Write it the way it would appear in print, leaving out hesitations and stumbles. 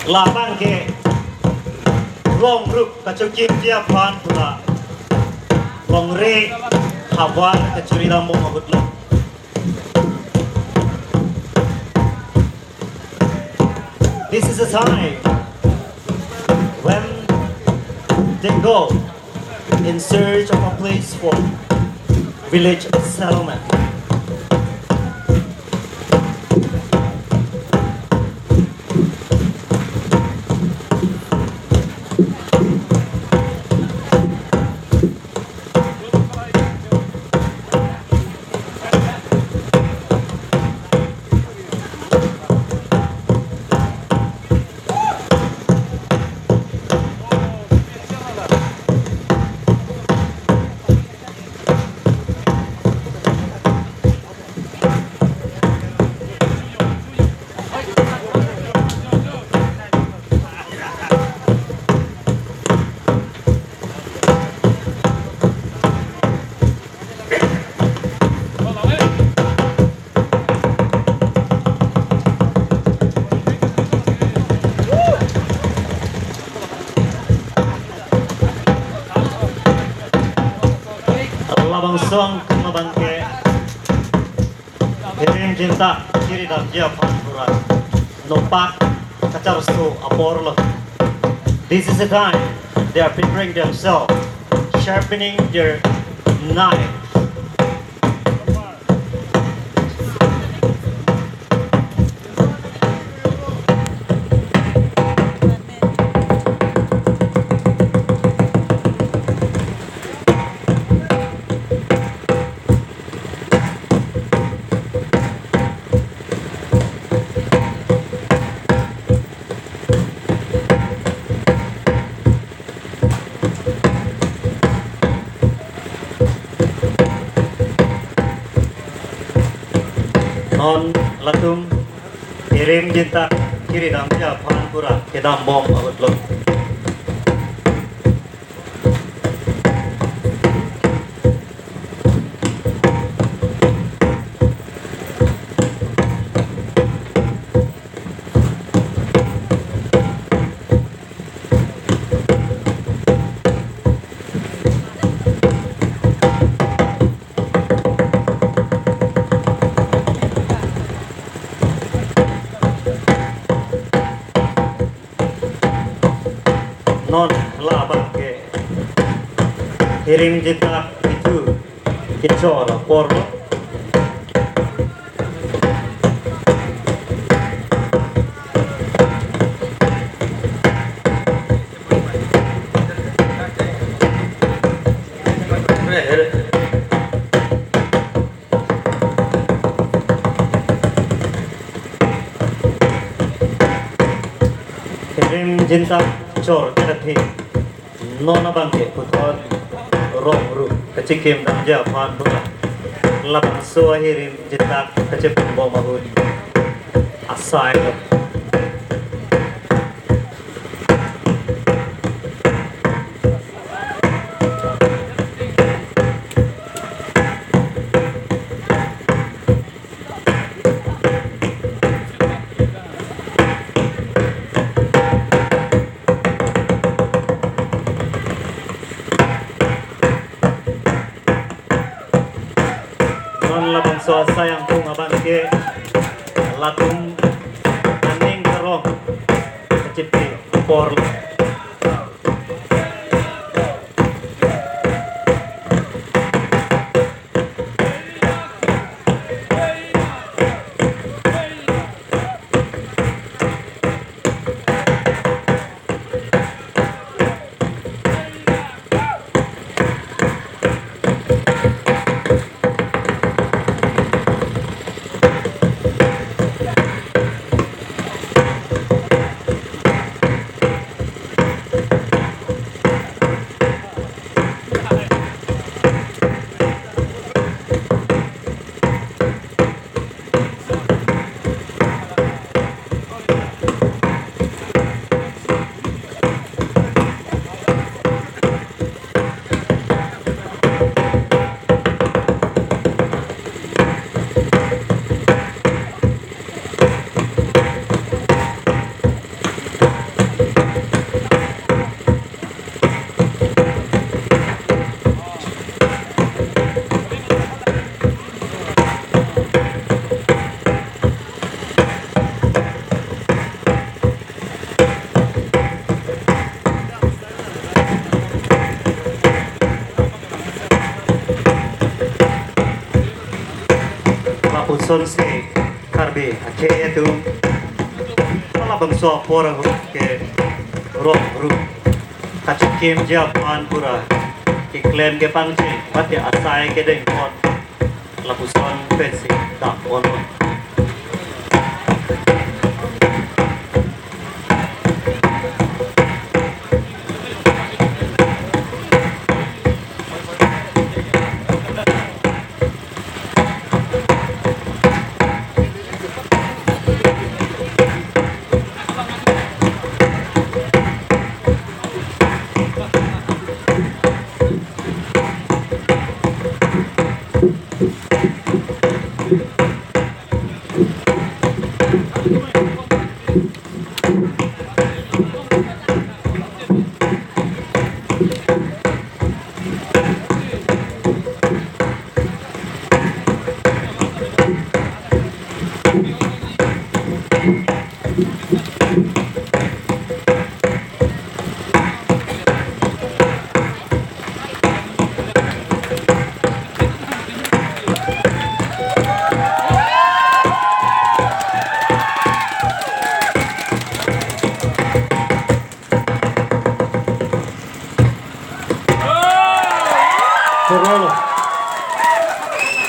Labang ke long ruk kacukim dia pan pula long re hawan kecuri dalam mabutlah. This is a time when they go in search of a place for village settlement. Labang song kemabang ke hirim cinta kiri dan dia panturan nopak kacar su apor lo. This is the time they are preparing themselves, sharpening their knife. Non latum kirim jinta kiri dam dia pan pura kedam bom abut lo. Non labang ke kirim jinta itu kecor porlo. Kirim jinta cor terhati nona bangke putar rong ru kecikim dan japan pula labang suahirim jinta kecip bom mahud asai lo. Labang soal sayang bunga bangke latung aning kerong kecipi por. son se karbe ake itu malah bangsa porang ke roh ru kacikim japan pura iklaim ke pangci pati asai ke deng kon lapuson pensi tak on Corona.